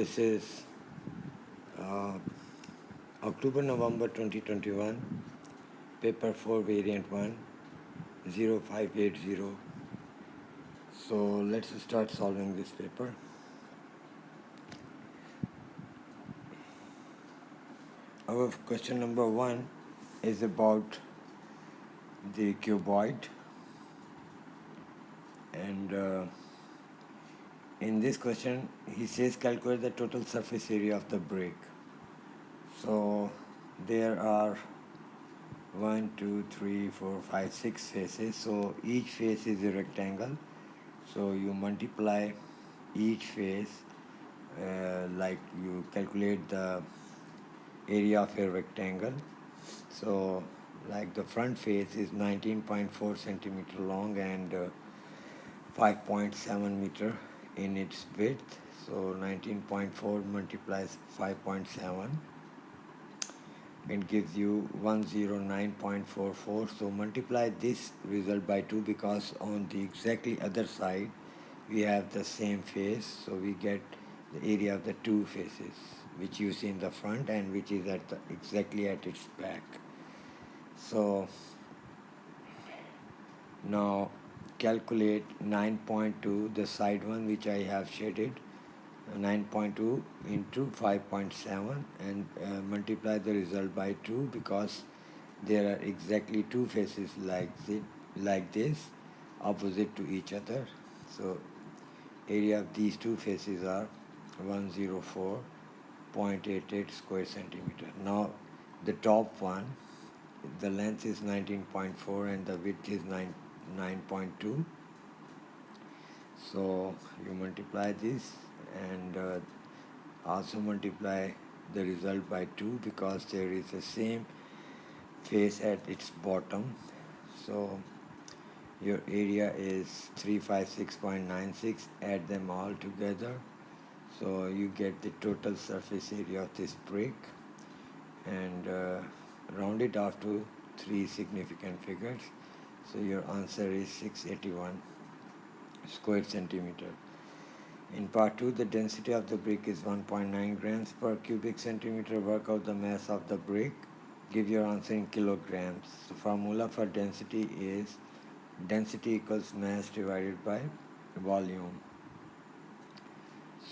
This is uh, October-November 2021, paper 4 variant 1, 0580. So let's start solving this paper. Our question number 1 is about the cuboid, and in this question he says calculate the total surface area of the brick. So there are 1, 2, 3, 4, 5, 6 faces. So each face is a rectangle. So you multiply each face, like you calculate the area of a rectangle. So like the front face is 19.4 centimeter long and 5.7 meter in its width. So 19.4 multiplies 5.7, it gives you 109.44. So multiply this result by 2 because on the exactly other side we have the same face, so we get the area of the two faces which you see in the front and which is at exactly at its back. So now calculate 9.2, the side one which I have shaded, 9.2 into 5.7, and multiply the result by 2 because there are exactly two faces like this, opposite to each other. So area of these two faces are 104.88 square centimeter. Now the top one, the length is 19.4 and the width is 9.2. So you multiply this and also multiply the result by 2 because there is the same face at its bottom. So your area is 356.96. Add them all together, so you get the total surface area of this brick, and round it off to 3 significant figures. So your answer is 681 square centimeter. In part 2, the density of the brick is 1.9 grams per cubic centimeter. Work out the mass of the brick. Give your answer in kilograms. The formula for density is density equals mass divided by volume.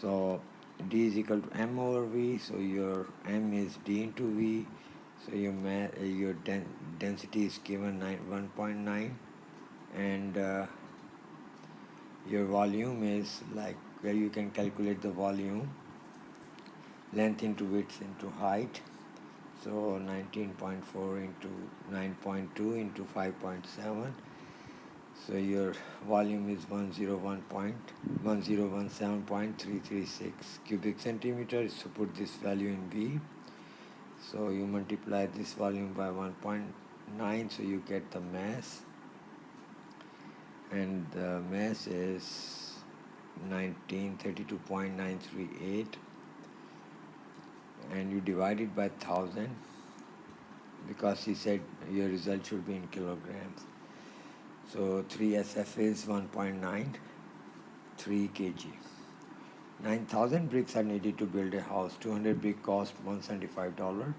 So D is equal to M over V. So your M is D into V. So your density is given 1.9, and your volume is like where you can calculate the volume, length into width into height. So 19.4 into 9.2 into 5.7. So your volume is 101.1017.336 cubic centimeters. So put this value in V. So you multiply this volume by 1.9, so you get the mass, and the mass is 1932.938, and you divide it by 1000 because he said your result should be in kilograms. So 3SF is 1.9, 3 kg. 9,000 bricks are needed to build a house. 200 brick cost $175.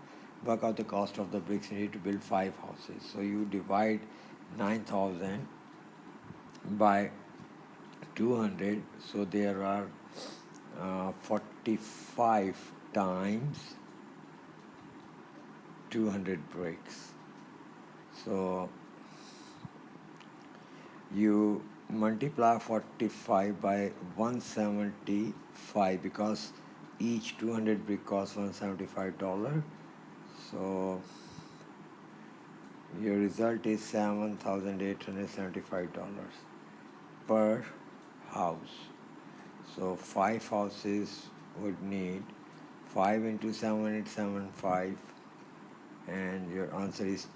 Work out the cost of the bricks needed to build 5 houses. So you divide 9,000 by 200. So there are 45 times 200 bricks. So you multiply 45 by 175 because each 200 brick costs $175. So your result is $7,875 per house. So 5 houses would need 5 into 7,875, and your answer is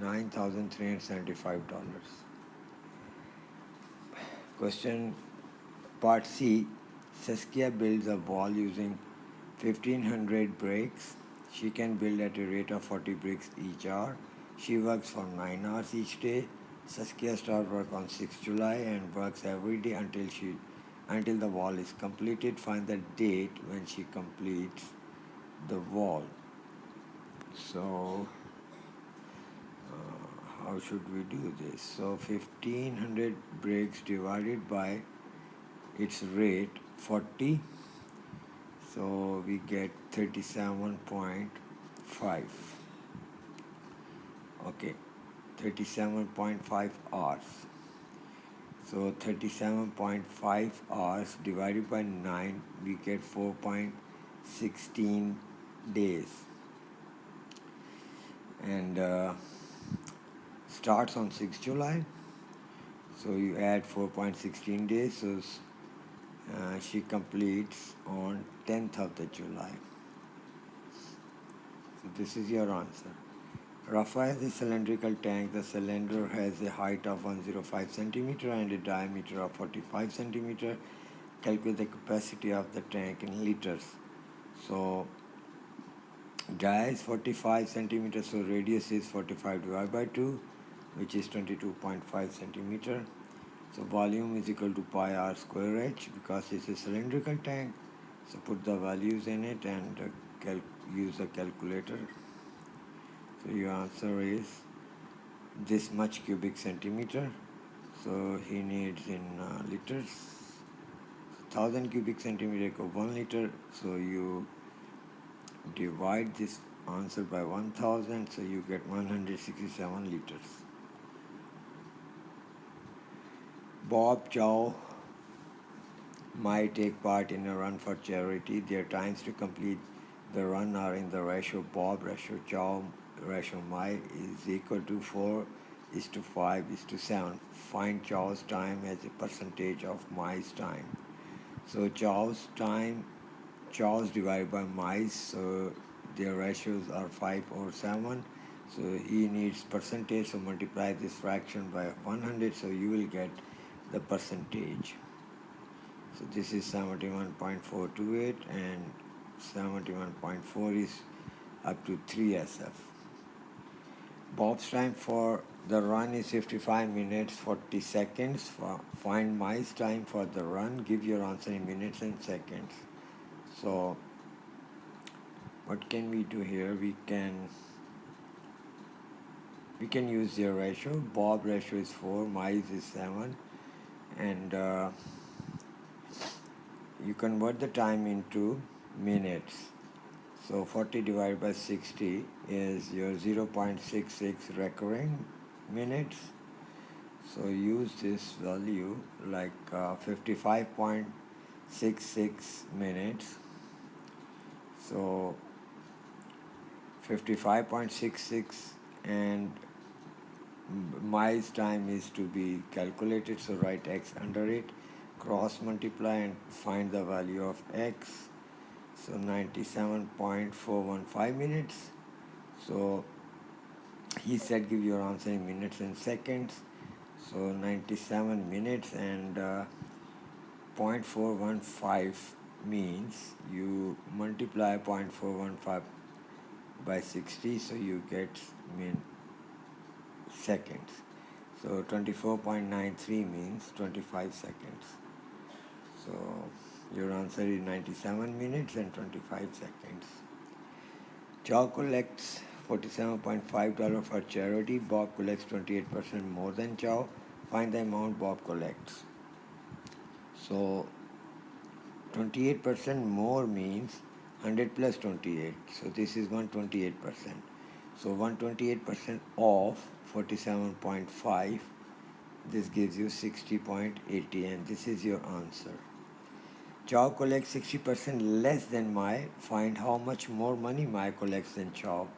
$9,375. Question part C. Saskia builds a wall using 1500 bricks. She can build at a rate of 40 bricks each hour. She works for 9 hours each day. Saskia starts work on 6 July and works every day until she until the wall is completed. Find the date when she completes the wall. So how should we do this? So 1500 bricks divided by its rate 40, so we get 37.5. Okay, 37.5 hours. So 37.5 hours divided by 9, we get 4.16 days. And starts on 6 July. So you add 4.16 days, so she completes on 10th of the July. So this is your answer. Rafa has a cylindrical tank. The cylinder has a height of 105 centimeter and a diameter of 45 centimeter. Calculate the capacity of the tank in liters. So dia is 45 centimeters, so radius is 45 divided by 2, which is 22.5 centimeter. So volume is equal to pi r square h, because it's a cylindrical tank. So put the values in it and use the calculator. So your answer is this much cubic centimeter. So he needs in liters. 1000 cubic centimeter equal 1 liter. So you divide this answer by 1000, so you get 167 liters. Bob Chow might take part in a run for charity. Their times to complete the run are in the ratio Bob, ratio Chow, ratio Mai is equal to 4:5:7. Find Chow's time as a percentage of Mai's time. So Chow's divided by Mai's, so their ratios are 5 or 7. So he needs percentage, so multiply this fraction by 100, so you will get the percentage. So this is 71.428 and 71.4 is up to 3 SF. Bob's time for the run is 55 minutes 40 seconds. Find Mai's time for the run. Give your answer in minutes and seconds. So what can we do here? We can use their ratio. Bob ratio is 4, Mai's is 7, and you convert the time into minutes. So 40 divided by 60 is your 0.66 recurring minutes. So use this value like 55.66 minutes. So 55.66, and Mai's time is to be calculated, so write x under it, cross multiply and find the value of x. So 97.415 minutes. So he said give your answer in minutes and seconds. So 97 minutes and 0.415 means you multiply 0.415 by 60, so you get seconds. So 24.93 means 25 seconds. So your answer is 97 minutes and 25 seconds. Chow collects $47.5 for charity. Bob collects 28% more than Chow. Find the amount Bob collects. So 28% more means 100 plus 28. So this is 128%. So 128% of 47.5, this gives you 60.80, and this is your answer. Chow collects 60% less than Mai. Find how much more money Mai collects than Chow.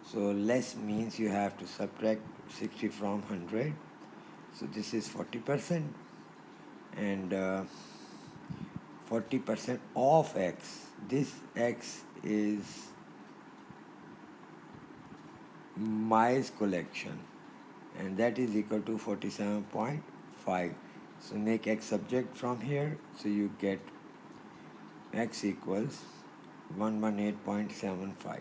So less means you have to subtract 60 from 100. So this is 40%, and 40% of x. This x is Mai's collection, and that is equal to 47.5. So make x subject from here, so you get x equals 118.75.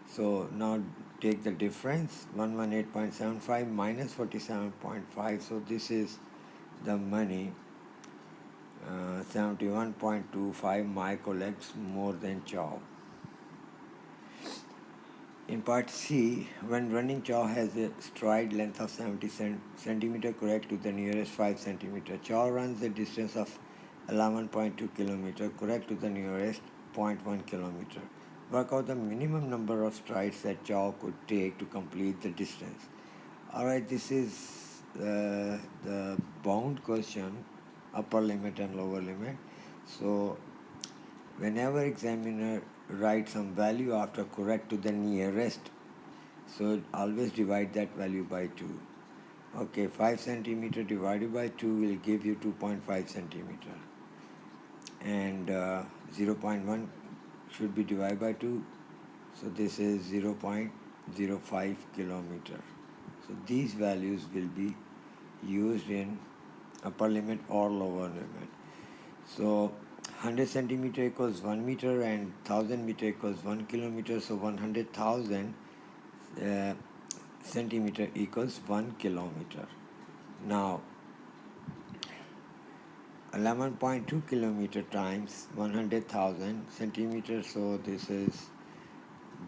So now take the difference, 118.75 minus 47.5. So this is the money 71.25 microlegs more than chow. In part C, when running chow has a stride length of 70 centimeter correct to the nearest 5 centimeter. Chow runs a distance of 11.2 kilometer correct to the nearest 0.1 kilometer. Work out the minimum number of strides that chow could take to complete the distance. Alright, this is the bound question, upper limit and lower limit. So whenever examiner writes some value after correct to the nearest, so always divide that value by 2. Okay, 5 centimeter divided by 2 will give you 2.5 centimeter, and 0.1 should be divided by 2, so this is 0.05 kilometer. So these values will be used in upper limit or lower limit. So 100 centimeter equals 1 meter and 1000 meter equals 1 kilometer. So 100,000 centimeter equals 1 kilometer. Now 11.2 kilometer times 100,000 centimeters, so this is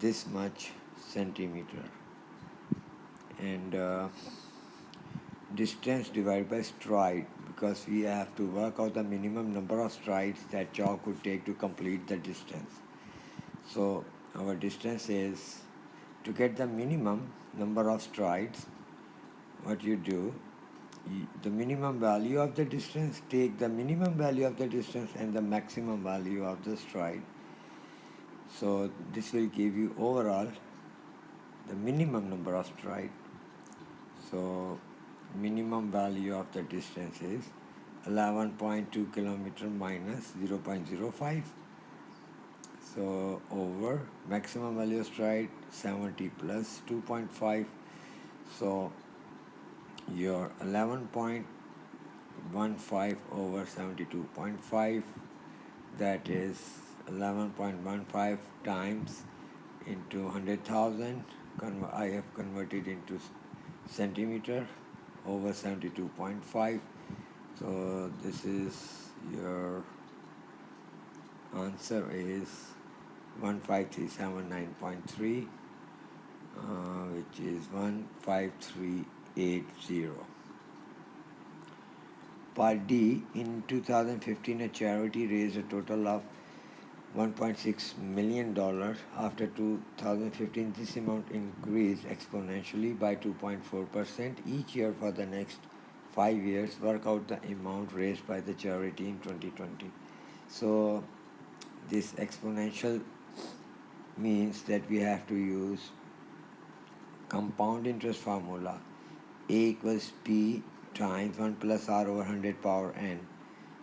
this much centimeter, and distance divided by stride, because we have to work out the minimum number of strides that chow could take to complete the distance. So our distance is, to get the minimum number of strides, what you do, the minimum value of the distance, take the minimum value of the distance and the maximum value of the stride. So this will give you overall the minimum number of stride. So minimum value of the distance is 11.2 kilometer minus 0.05. So over maximum value of stride 70 plus 2.5. So your 11.15 over 72.5, that is 11.15 times into 100,000. I have converted into centimeter over 72.5. So this is your answer is 15379.3, which is 15380. Part D, in 2015 a charity raised a total of $1.6 million. After 2015, this amount increased exponentially by 2.4% each year for the next 5 years. Work out the amount raised by the charity in 2020. So this exponential means that we have to use compound interest formula. A equals P times 1 plus R over 100 power n.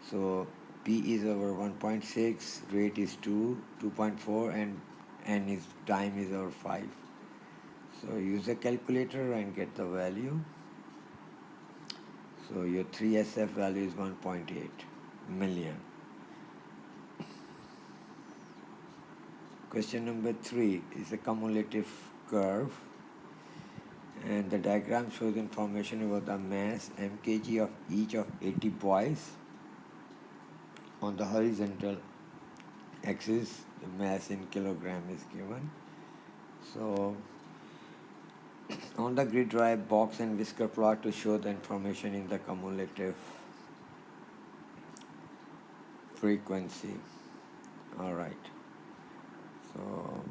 So P is over 1.6, rate is 2, 2.4, and n is time is over 5. So use a calculator and get the value. So your 3SF value is 1.8 million. Question number 3 is a cumulative curve, and the diagram shows information about the mass mkg of each of 80 boys. On the horizontal axis, the mass in kilogram is given. So on the grid, draw a box and whisker plot to show the information in the cumulative frequency. All right. So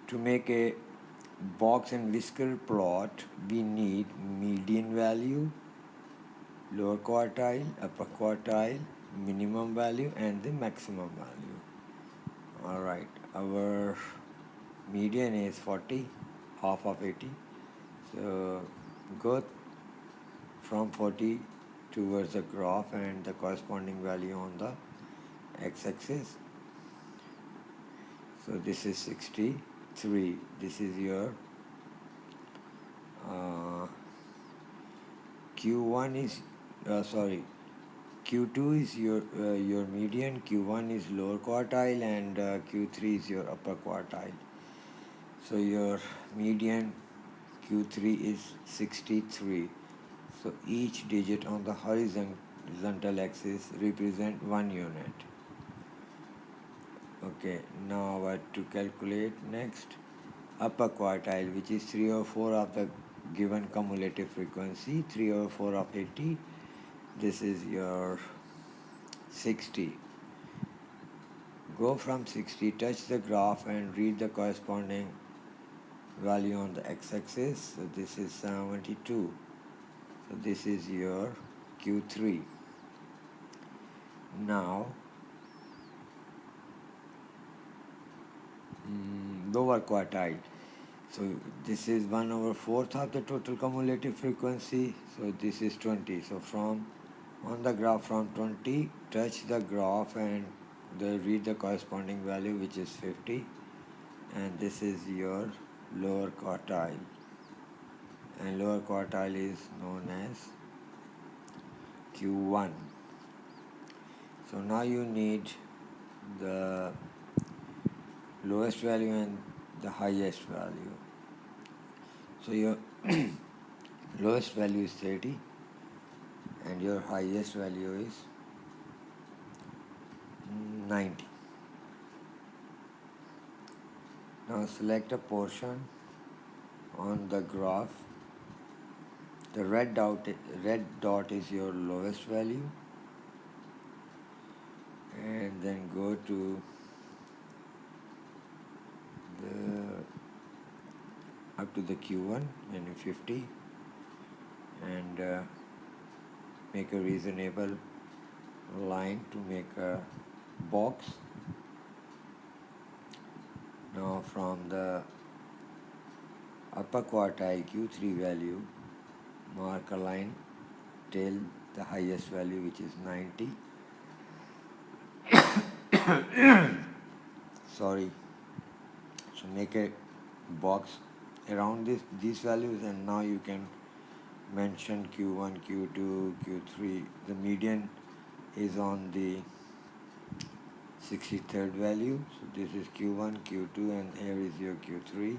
to make a box and whisker plot, we need median value, lower quartile, upper quartile, minimum value, and the maximum value. All right, our median is 40, half of 80. So go from 40 towards the graph and the corresponding value on the x-axis. So this is 63. This is your Q1 is Q2 is your median, Q1 is lower quartile, and Q3 is your upper quartile. So your median Q3 is 63. So each digit on the horizontal axis represent 1 unit. Okay, now what to calculate next? Upper quartile, which is 3 over 4 of the given cumulative frequency, 3 over 4 of 80. This is your 60. Go from 60, touch the graph and read the corresponding value on the x-axis. So this is 72. So this is your Q3. Now, lower quartile. So this is 1 over 4th of the total cumulative frequency. So this is 20. So from on the graph from 20, touch the graph and read the corresponding value, which is 50. And this is your lower quartile. And lower quartile is known as Q1. So now you need the lowest value and the highest value. So your lowest value is 30 and your highest value is 90. Now select a portion on the graph. The red dot is your lowest value, and then go to up to the Q1 and 50 and make a reasonable line to make a box. Now from the upper quartile Q3 value, mark a line till the highest value, which is 90. Sorry. So make a box around these values, and now you can mention Q1, Q2, Q3. The median is on the 63rd value. So this is Q1, Q2, and here is your Q3.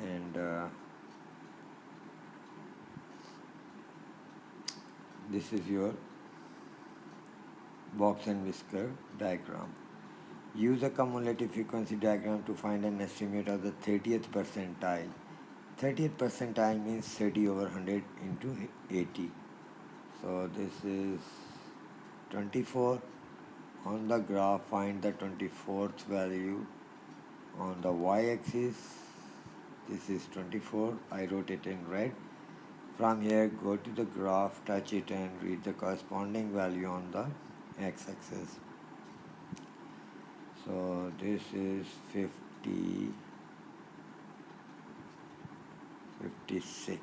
And this is your box and whisker diagram. Use a cumulative frequency diagram to find an estimate of the 30th percentile. 30th percentile means 30 over 100 into 80. So this is 24. On the graph, find the 24th value on the y-axis. This is 24. I wrote it in red. From here, go to the graph, touch it, and read the corresponding value on the x-axis. So this is 50, 56.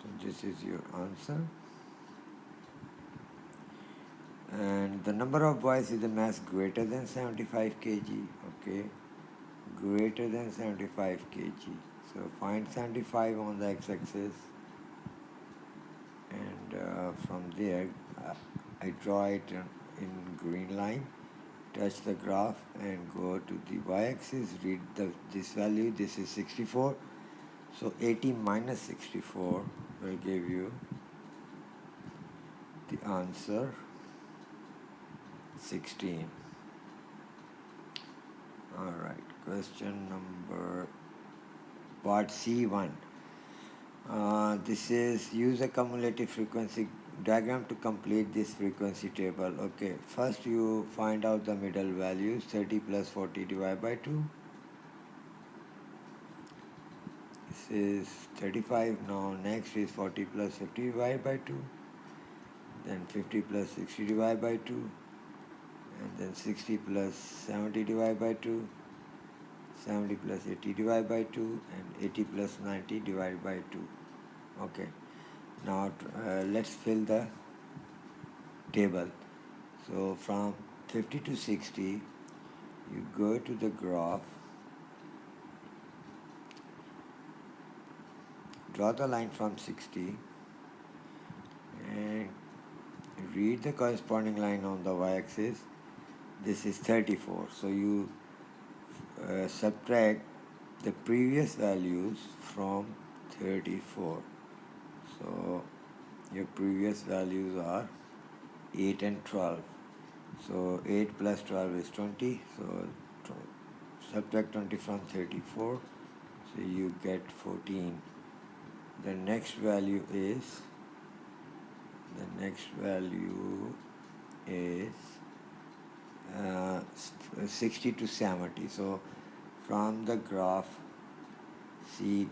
So this is your answer. And the number of boys with a mass greater than 75 kg. Okay, greater than 75 kg. So find 75 on the x-axis, and from there I draw it in green line. Touch the graph and go to the y-axis. Read this value. This is 64. So 80 minus 64 will give you the answer 16. Alright, question number part C1. This is use a cumulative frequency diagram to complete this frequency table. Okay, first you find out the middle values. 30 plus 40 divided by 2. This is 35. Now next is 40 plus 50 divided by 2. Then 50 plus 60 divided by 2. And then 60 plus 70 divided by 2. 70 plus 80 divided by 2. And 80 plus 90 divided by 2. Okay. Now let's fill the table. So from 50 to 60, you go to the graph, draw the line from 60 and read the corresponding line on the y-axis. This is 34. So you subtract the previous values from 34. So your previous values are 8 and 12. So 8 plus 12 is 20. So subtract 20 from 34. So you get 14. The next value is the next value is 60 to 70. So from the graph, see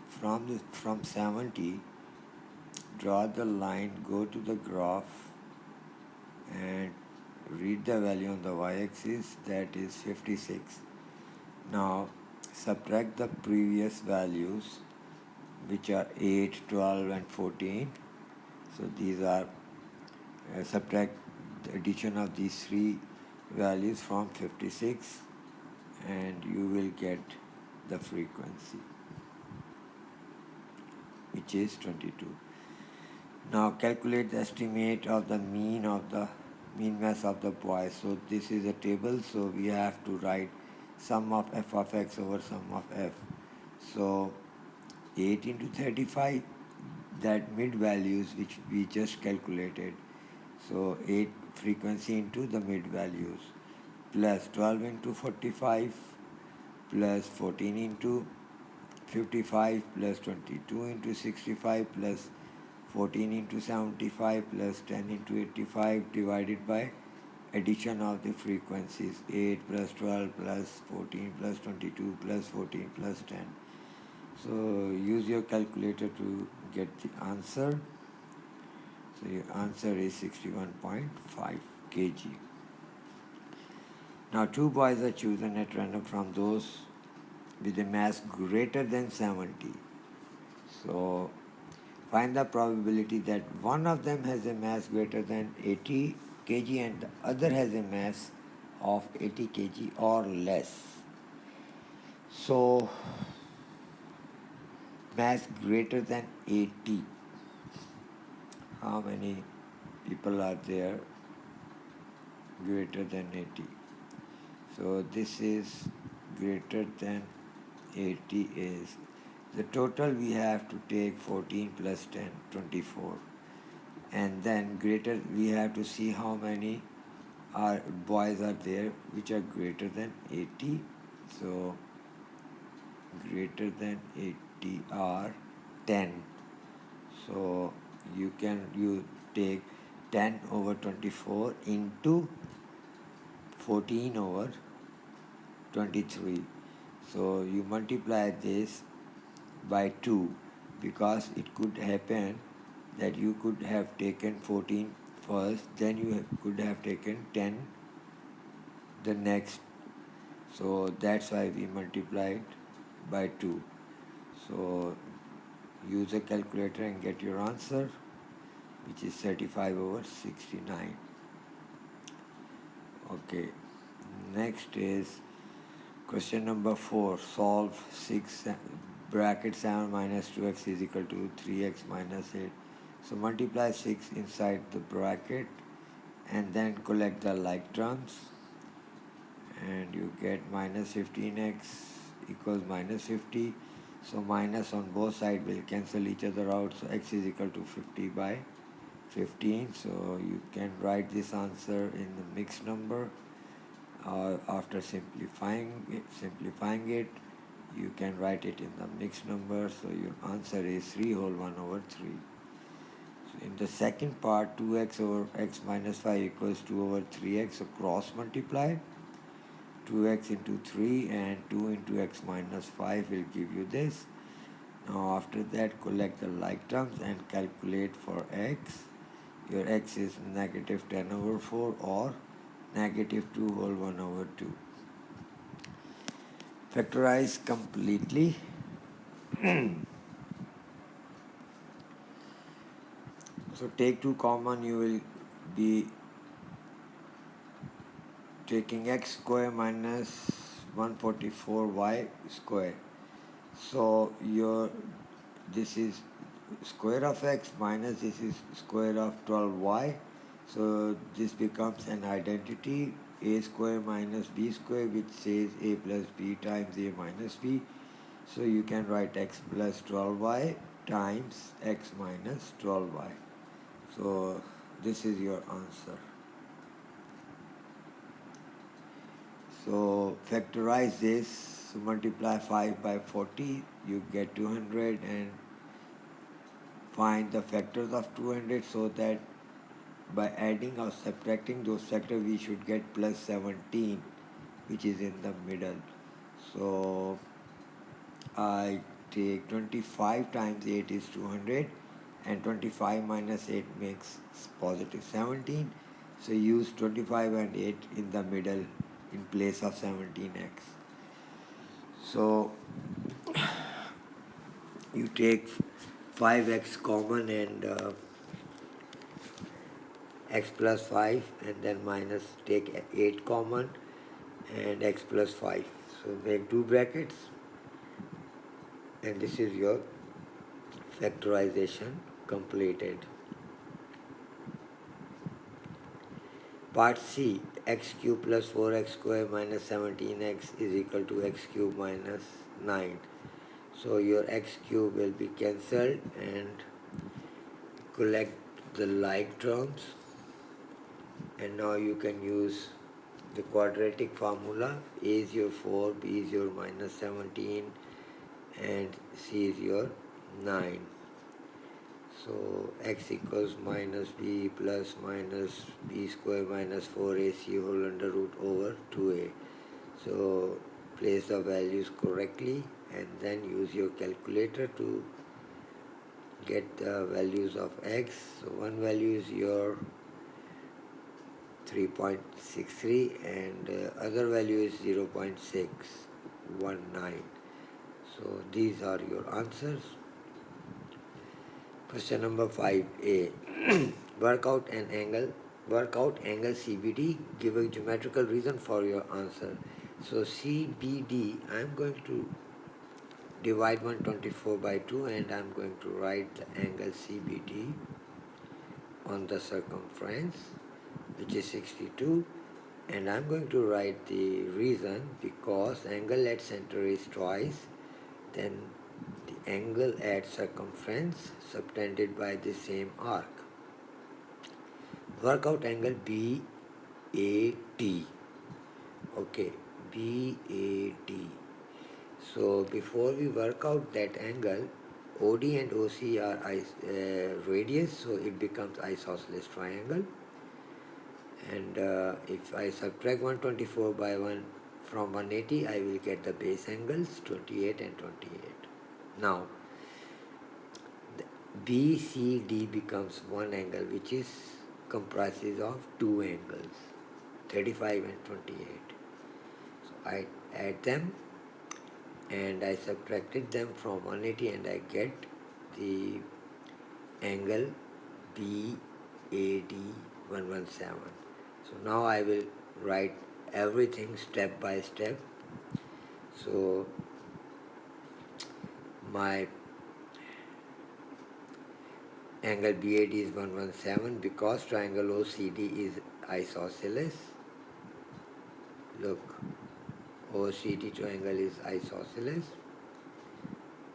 from 70, draw the line, go to the graph, and read the value on the y-axis, that is 56. Now subtract the previous values, which are 8, 12 and 14. So these are subtract the addition of these three values from 56, and you will get the frequency, which is 22. Now calculate the estimate of the mean mass of the boy. So this is a table, so we have to write sum of f of x over sum of f. So 8 into 35, that mid values which we just calculated. So 8 frequency into the mid values, plus 12 into 45, plus 14 into 55, plus 22 into 65, plus 14 into 75, plus 10 into 85, divided by addition of the frequencies, 8 plus 12 plus 14 plus 22 plus 14 plus 10. So use your calculator to get the answer. So your answer is 61.5 kg. Now two boys are chosen at random from those with a mass greater than 70. So find the probability that one of them has a mass greater than 80 kg and the other has a mass of 80 kg or less. So mass greater than 80. How many people are there greater than 80? So this is greater than 80 is the total. We have to take 14 plus 10, 24. And then greater, we have to see how many boys are there which are greater than 80. So greater than 80 are 10. So you take 10 over 24 into 14 over 23. So you multiply this by 2, because it could happen that you could have taken 14 first, then you could have taken 10 the next. So that's why we multiplied by 2. So use a calculator and get your answer, which is 35 over 69. Okay, next is question number 4. Solve 6 bracket 7 minus 2x is equal to 3x minus 8. So multiply 6 inside the bracket and then collect the like terms, and you get minus 15x equals minus 50. So minus on both sides will cancel each other out. So x is equal to 50 by 15. So you can write this answer in the mixed number. After simplifying it, you can write it in the mixed number. So your answer is 3 whole 1 over 3. So in the second part, 2x over x minus 5 equals 2 over 3x. So cross multiply 2x into 3 and 2 into x minus 5 will give you this. Now after that, collect the like terms and calculate for x. Your x is negative 10 over 4 or negative 2 whole 1 over 2. Factorize completely. So take 2 common, you will be taking x square minus 144y square. So this is square of x minus this is square of 12y. So this becomes an identity, a square minus b square, which says a plus b times a minus b. So you can write x plus 12y times x minus 12y. So this is your answer. So factorize this, so multiply 5 by 40, you get 200, and find the factors of 200, so that by adding or subtracting those factors we should get plus 17, which is in the middle. So I take 25 times 8 is 200, and 25 minus 8 makes positive 17. So use 25 and 8 in the middle in place of 17x. So you take 5x common, and x plus 5, and then minus, take 8 common and x plus 5. So make two brackets, and this is your factorization completed. Part C, x cube plus 4x square minus 17x is equal to x cube minus 9. So your x cube will be cancelled, and collect the like terms, and now you can use the quadratic formula. A is your 4, B is your minus 17, and C is your 9. So x equals minus b plus minus b square minus 4ac whole under root over 2a. So place the values correctly, and then use your calculator to get the values of x. So one value is your 3.63, and other value is 0.619. So these are your answers. Question number 5a. Work out angle CBD. Give a geometrical reason for your answer. So CBD, I am going to divide 124 by 2, and I am going to write the angle CBD on the circumference, which is 62, and I am going to write the reason, because angle at center is twice then the angle at circumference subtended by the same arc. Work out angle BAT. Okay, BAT. So before we work out that angle, OD and OC are radius, so it becomes isosceles triangle. And if I subtract 124 by 1 from 180, I will get the base angles 28 and 28. Now BCD becomes one angle, which is comprises of two angles, 35 and 28. So I add them, and I subtracted them from 180, and I get the angle BAD 117. So now I will write everything step by step. So my angle BAD is 117 because triangle OCD is isosceles. Look, OCD triangle is isosceles,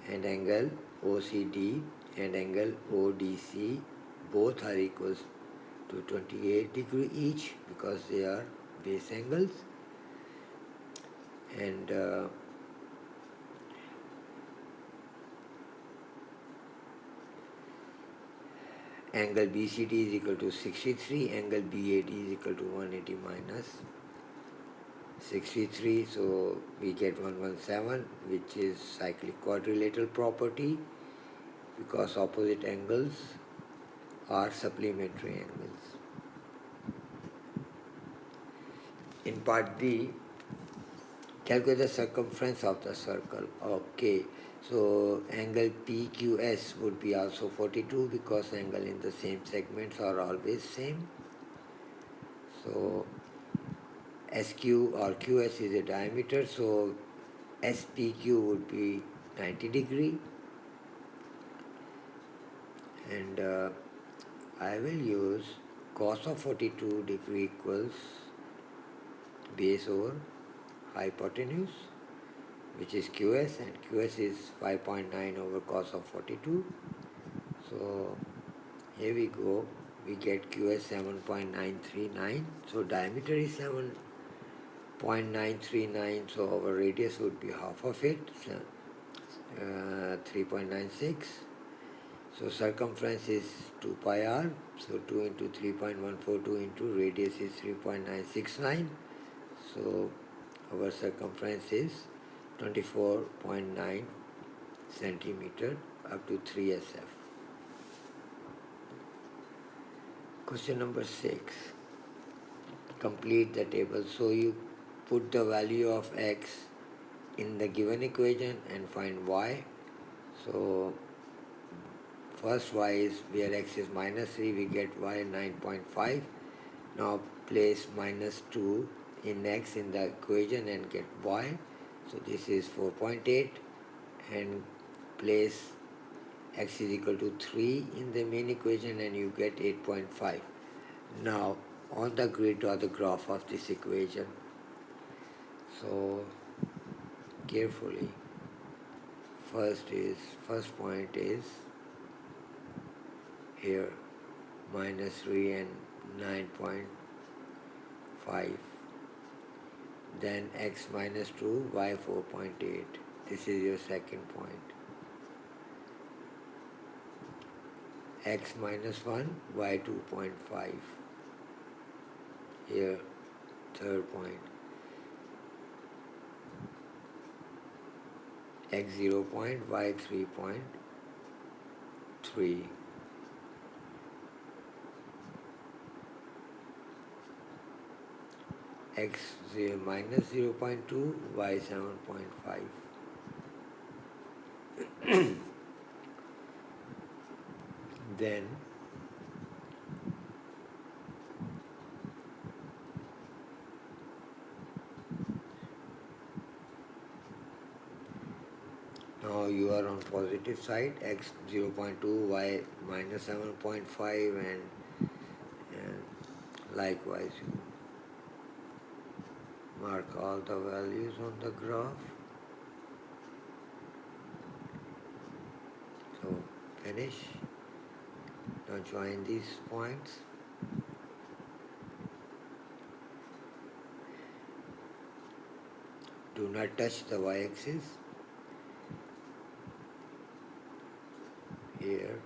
and angle OCD and angle ODC both are equals to 28 degree each, because they are base angles. And angle BCD is equal to 63, angle BAD is equal to 180 minus 63, so we get 117, which is cyclic quadrilateral property, because opposite angles are supplementary angles. In part B, calculate the circumference of the circle. Okay, so angle PQS would be also 42, because angle in the same segments are always same. So SQ or QS is a diameter, so SPQ would be 90 degree, and I will use cos of 42 degree equals base over hypotenuse which is QS, and QS is 5.9 over cos of 42. So here we go, we get QS 7.939. So diameter is 7.939, so our radius would be half of it, so, 3.96. So circumference is 2 pi r, so 2 into 3.142 into radius is 3.969. So our circumference is 24.9 centimeter up to 3 SF. Question number 6. Complete the table. So you put the value of x in the given equation and find y. So first y is, where x is minus 3, we get y 9.5. Now place minus 2 in x in the equation and get y. So this is 4.8, and place x is equal to 3 in the main equation and you get 8.5. Now on the grid draw the graph of this equation. So carefully, first point is here, minus 3 and 9.5, then x minus 2, y 4.8. This is your second point. X minus 1, y 2.5. Here, third point. X 0 point, y 3.3. X 0 minus 0.2, y 7.5. Then now you are on positive side, x 0.2, y minus 7.5, and likewise you mark all the values on the graph. So finish. Now join these points. Do not touch the y-axis. Here,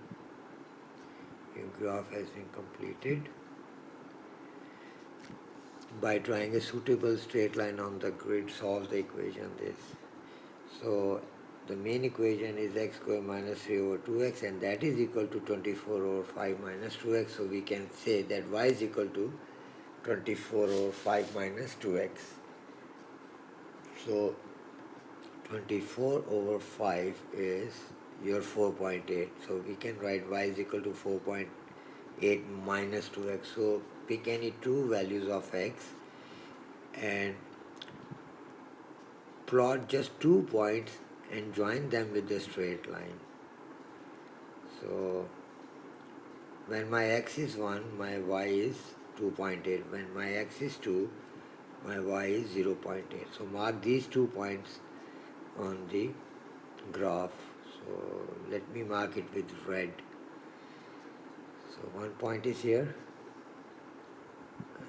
your graph has been completed. By drawing a suitable straight line on the grid, solve the equation this. So the main equation is x square minus 3 over 2x, and that is equal to 24 over 5 minus 2x. So we can say that y is equal to 24 over 5 minus 2x. So 24 over 5 is your 4.8. So we can write y is equal to 4.8 minus 2x. So pick any two values of x and plot just 2 points and join them with the straight line. So when my x is 1, my y is 2.8. When my x is 2, my y is 0.8. So mark these 2 points on the graph. So let me mark it with red. So one point is here,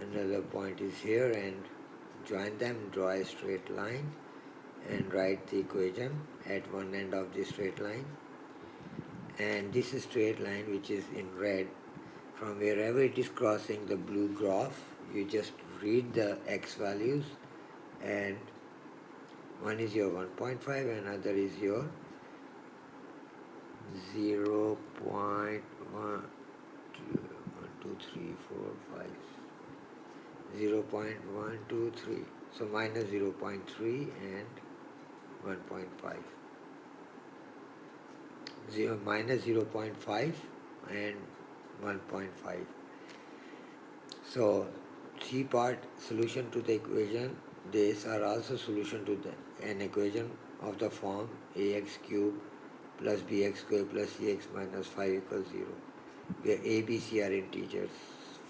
another point is here, and join them, draw a straight line and write the equation at one end of the straight line. And this is straight line which is in red. From wherever it is crossing the blue graph, you just read the x values, and one is your 1.5, another is your 0.1, 0.123. So minus 0.3 and 1.5. Minus 0.5 and 1.5. So C part, solution to the equation. These are also solution to an equation of the form ax cube plus bx square plus cx minus 5 equals 0, where a, b, c are integers.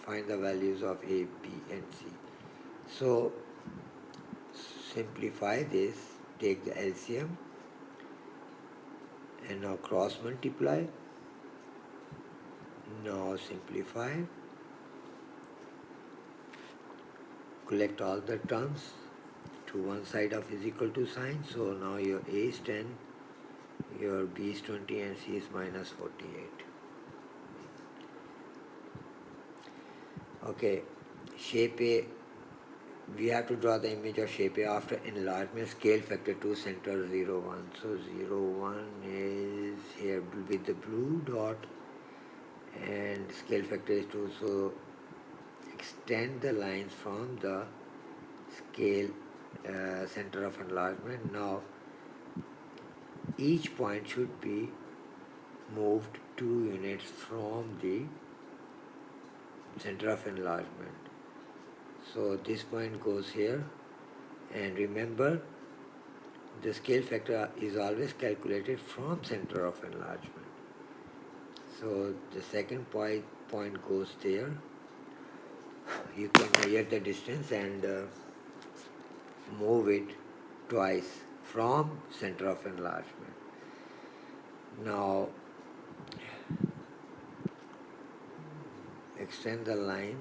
Find the values of a, b, and c. So simplify this. take the LCM and now cross multiply. Now simplify, collect all the terms to one side of is equal to sign. So now your A is 10, your B is 20 and C is minus 48. Okay, shape A, we have to draw the image of shape A after enlargement, scale factor to center 0, 1. So 0, 1 is here with the blue dot and scale factor is 2. So extend the lines from the scale center of enlargement. Now each point should be moved 2 units from the center of enlargement. So this point goes here, and remember the scale factor is always calculated from center of enlargement. So the second point goes there. You can measure the distance and move it twice from center of enlargement. Now extend the line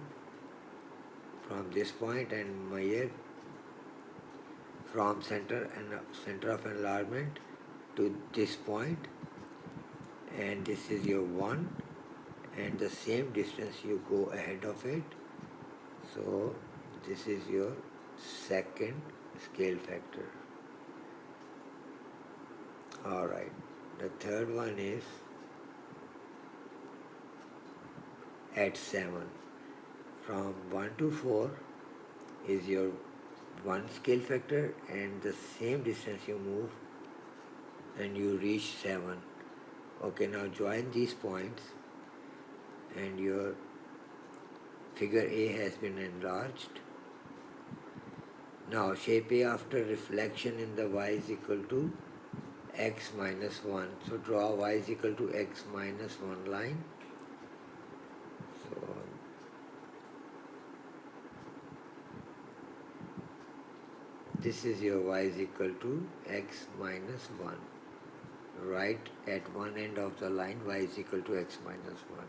from this point and measure from center of enlargement to this point, and this is your 1, and the same distance you go ahead of it. So this is your second scale factor. Alright, the third one is at 7. From 1 to 4 is your 1 scale factor, and the same distance you move and you reach 7. Okay, now join these points and your figure A has been enlarged. Now shape A after reflection in the y is equal to x minus 1. So draw y is equal to x minus 1 line. So this is your y is equal to x minus 1. Right at one end of the line y is equal to x minus 1.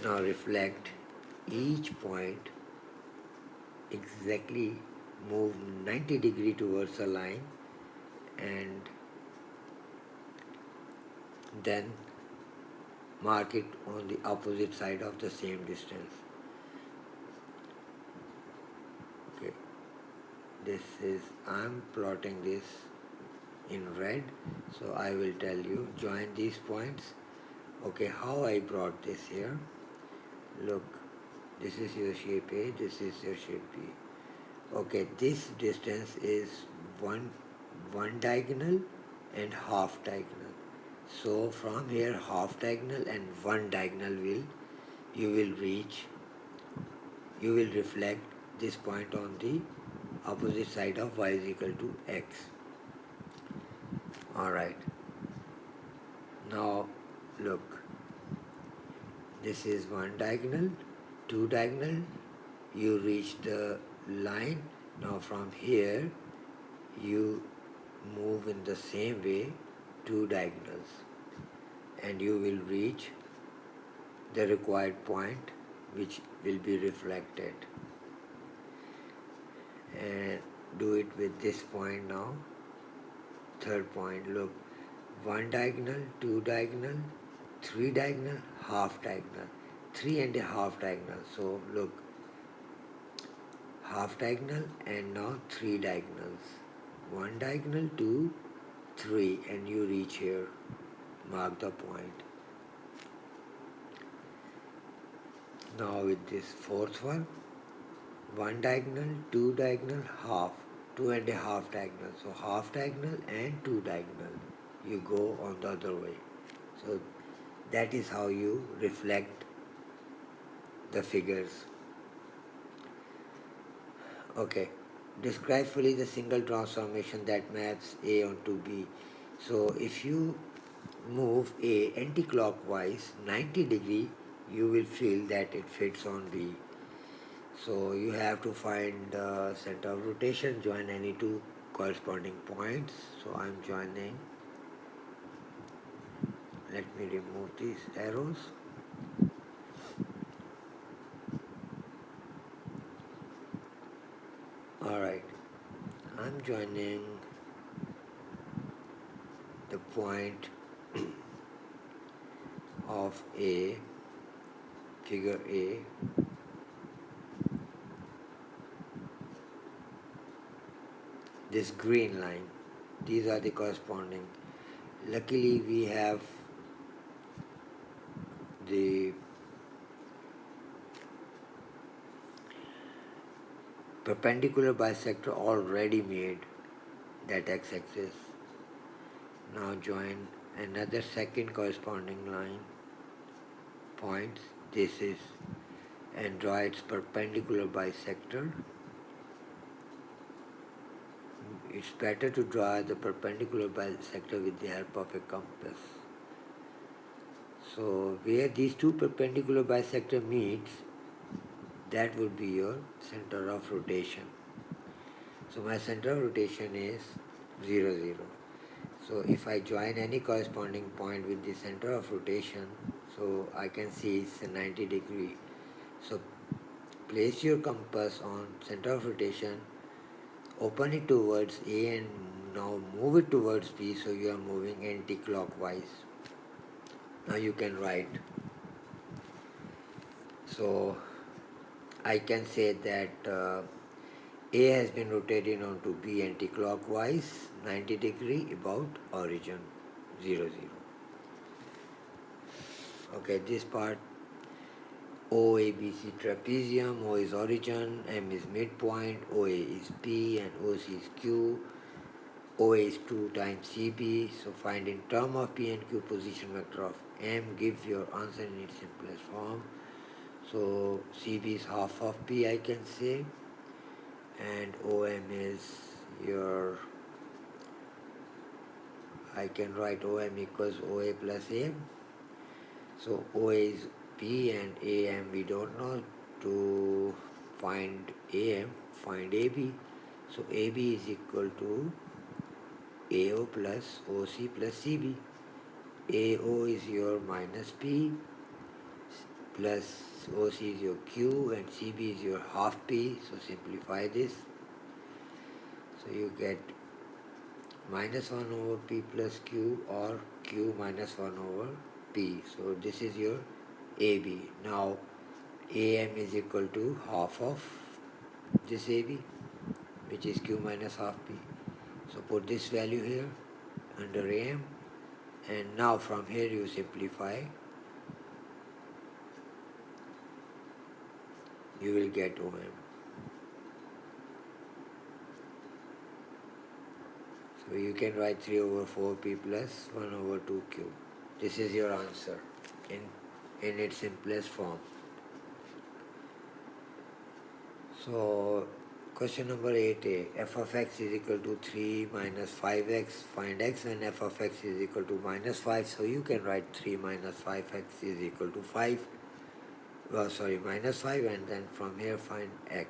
Now reflect each point, exactly move 90 degree towards the line and then mark it on the opposite side of the same distance. Okay, this is, I'm plotting this in red, so I will tell you, join these points. Okay, how I brought this here, look, this is your shape A, this is your shape B. Okay, this distance is one diagonal and half diagonal. So from here half diagonal and one diagonal you will reflect this point on the opposite side of y is equal to x. Alright, now look, this is one diagonal, two diagonal, you reach the line. Now from here you move in the same way two diagonals and you will reach the required point which will be reflected, and do it with this point now. Third point, look, one diagonal, two diagonal, three diagonal, half diagonal, three and a half diagonal. So look, half diagonal and now three diagonals, one diagonal, two, three, and you reach here. Mark the point. Now with this fourth one diagonal, two diagonal, half, two and a half diagonal. So half diagonal and two diagonal, you go on the other way. So that is how you reflect the figures. Okay, describe fully the single transformation that maps A onto B. So if you move A anti-clockwise 90 degree, you will feel that it fits on B. So you have to find the center of rotation, join any two corresponding points. So I'm joining. Let me remove these arrows. Alright, I'm joining the point of A, figure A, this green line. These are the corresponding. Luckily we have the perpendicular bisector already made, that x-axis. Now join another second corresponding line points. This is and draw its perpendicular bisector. It's better to draw the perpendicular bisector with the help of a compass. So where these two perpendicular bisector meets, that would be your center of rotation. So my center of rotation is 0, 0. So if I join any corresponding point with the center of rotation, so I can see it's a 90 degree. So place your compass on center of rotation, open it towards A and now move it towards B, so you are moving anti-clockwise. Now you can write. So I can say that A has been rotated onto B anti-clockwise 90 degree about origin 0, 0. Okay, this part O, A, B, C trapezium, O is origin, M is midpoint, OA is P and OC is Q. OA is 2 times CB, so find in term of P and Q position vector of M, give your answer in its simplest form. So CB is half of P, I can say, and OM is your, I can write OM equals OA plus AM. So OA is P and AM we don't know. To find AM, find AB. So AB is equal to AO plus OC plus CB. AO is your minus P plus OC is your Q and CB is your half P. So simplify this. So you get minus 1 over P plus Q or Q minus 1 over P. So this is your AB. Now AM is equal to half of this AB, which is Q minus half P. So put this value here under AM, and now from here you simplify, you will get OM. So you can write 3 over 4P plus 1 over 2Q. This is your answer in its simplest form. So question number 8a, f of x is equal to 3 minus 5x. Find x when f of x is equal to minus 5. So you can write 3 minus 5x is equal to 5. Minus 5, and then from here find x.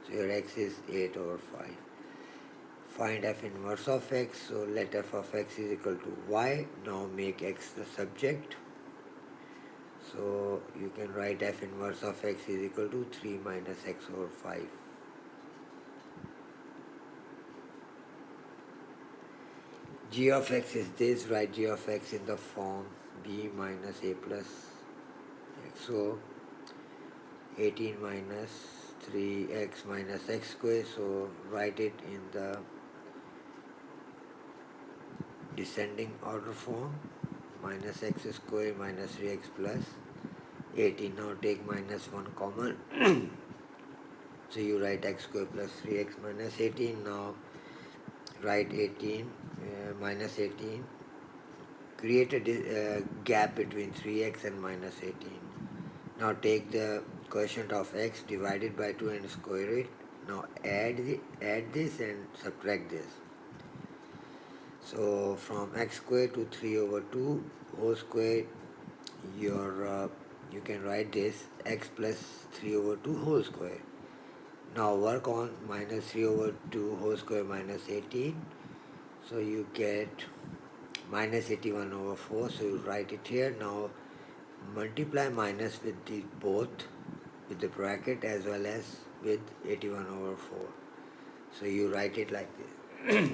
So your x is 8 over 5. Find f inverse of x. So let f of x is equal to y. Now make x the subject. So you can write f inverse of x is equal to 3 minus x over 5. G of x is this. Write g of x in the form b minus a plus x. So 18 minus 3x minus x square. So write it in the descending order form. Minus x square minus 3x plus 18. Now take minus 1 common. So you write x square plus 3x minus 18. Now write 18 minus 18. Create a gap between 3x and minus 18. Now take the quotient of x divided by 2 and square it. Now add this and subtract this. So from x square to 3 over 2 whole square, you can write this x plus 3 over 2 whole square. Now work on minus 3 over 2 whole square minus 18. So you get minus 81 over 4. So you write it here. Now multiply minus with the both, with the bracket as well as with 81 over 4. So you write it like this.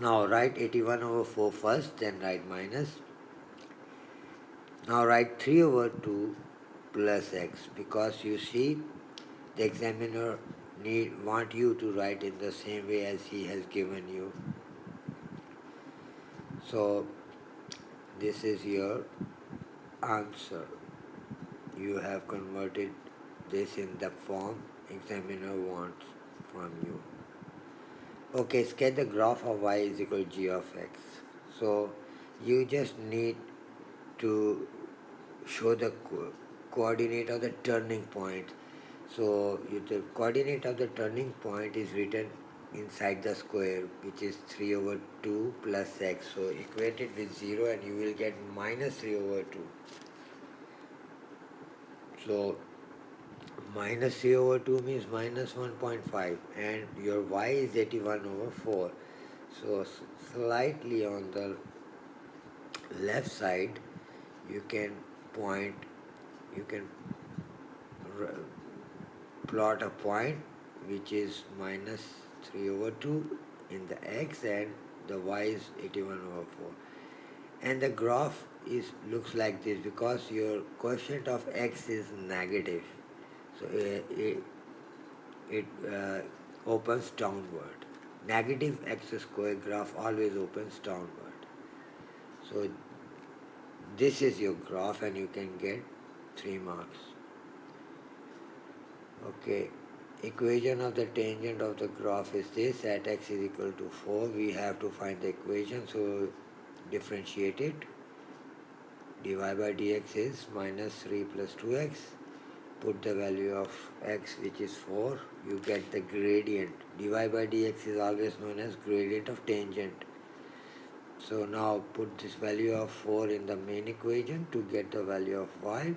Now write 81 over 4 first, then write minus. Now write 3 over 2 plus x, because you see the examiner want you to write in the same way as he has given you. So this is your answer. You have converted this in the form examiner wants from you. Okay, sketch the graph of y is equal to g of x. So you just need to show the coordinate of the turning point. So the coordinate of the turning point is written inside the square, which is 3 over 2 plus x. So equate it with 0 and you will get minus 3 over 2. So minus 3 over 2 means minus 1.5, and your y is 81 over 4. So slightly on the left side you can point, you can plot a point which is minus 3 over 2 in the x, and the y is 81 over 4. And the graph looks like this because your coefficient of x is negative. So it opens downward. Negative x square graph always opens downward. So this is your graph and you can get 3 marks. Okay, equation of the tangent of the graph is this: at x is equal to 4. We have to find the equation, so differentiate it. dy by dx is minus 3 plus 2x. Put the value of x, which is 4. You get the gradient. dy by dx is always known as gradient of tangent. So now put this value of 4 in the main equation to get the value of y.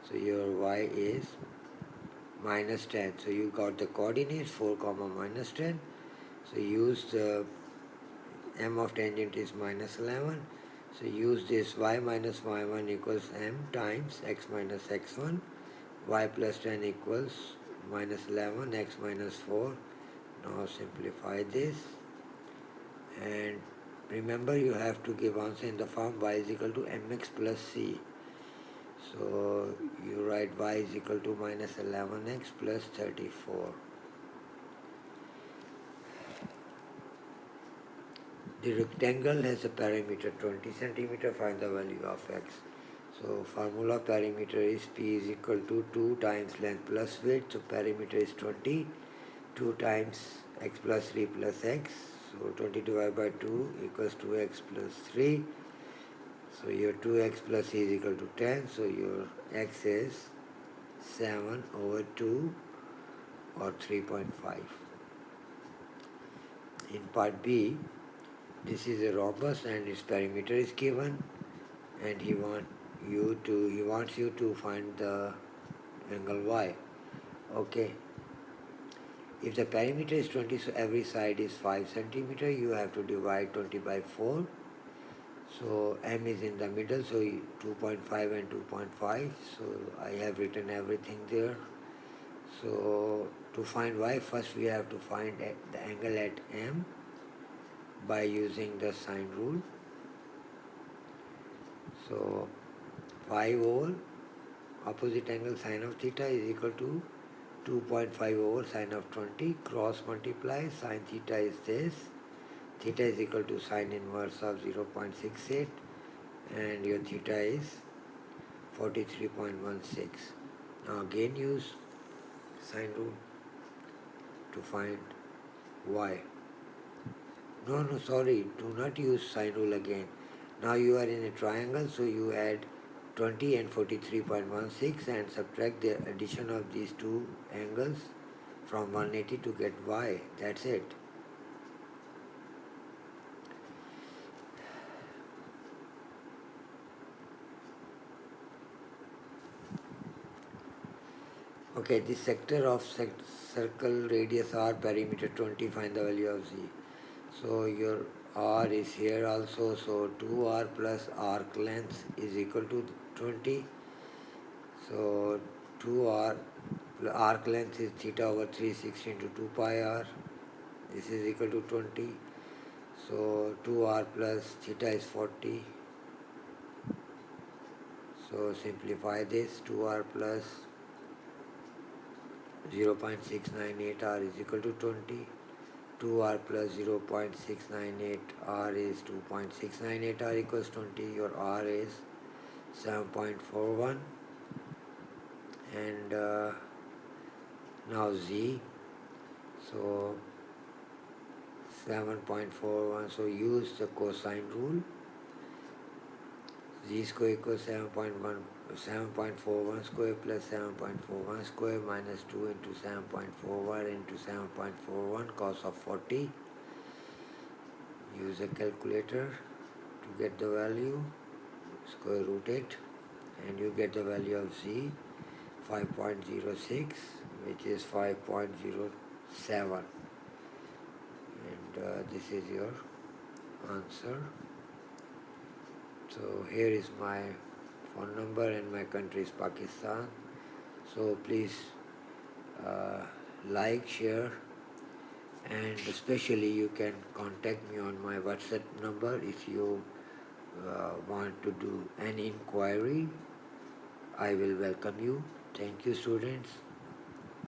So your y is minus 10. So you got the coordinates 4 comma minus 10. So use the m of tangent is minus 11. So use this y minus y1 equals m times x minus x1. Y plus 10 equals minus 11, x minus 4. Now simplify this. And remember, you have to give answer in the form y is equal to mx plus c. So you write y is equal to minus 11x plus 34. The rectangle has a perimeter 20 centimeter. Find the value of x. So formula perimeter is p is equal to 2 times length plus width. So perimeter is 20. 2 times x plus 3 plus x. So 20 divided by 2 equals 2x plus 3. So your 2x plus c is equal to 10. So your x is 7 over 2 or 3.5. In part B, this is a rhombus and its perimeter is given, and he wants you to find the angle y. Okay. If the perimeter is 20, so every side is 5 centimeter, you have to divide 20 by 4. So m is in the middle, so 2.5 and 2.5. So I have written everything there. So to find y, first we have to find the angle at m by using the sine rule. So 5 over opposite angle sine of theta is equal to 2.5 over sine of 20. Cross multiply, sine theta is this. Theta is equal to sine inverse of 0.68, and your theta is 43.16. Now again use sine rule to find y. No, sorry, do not use sine rule again. Now you are in a triangle, so you add 20 and 43.16 and subtract the addition of these two angles from 180 to get y. That's it. Okay, the sector of circle radius r, perimeter 20, find the value of z. So your r is here also, so 2r plus arc length is equal to 20. So 2r arc length is theta over 360 into 2 pi r. This is equal to 20. So 2r plus theta is 40. So simplify this. 2r plus 0.698r is equal to 20. 2r plus 0.698r is 2.698r equals 20. Your r is 7.41. And now z. So 7.41. So use the cosine rule. Z square equals 7.41 square plus 7.41 square minus 2 into 7.41 into 7.41 cos of 40. Use a calculator to get the value, square root it, and you get the value of z 5.06, which is 5.07, and this is your answer. So here is my phone number and my country is Pakistan. So please like, share, and especially you can contact me on my WhatsApp number if you want to do an inquiry. I will welcome you. Thank you, students.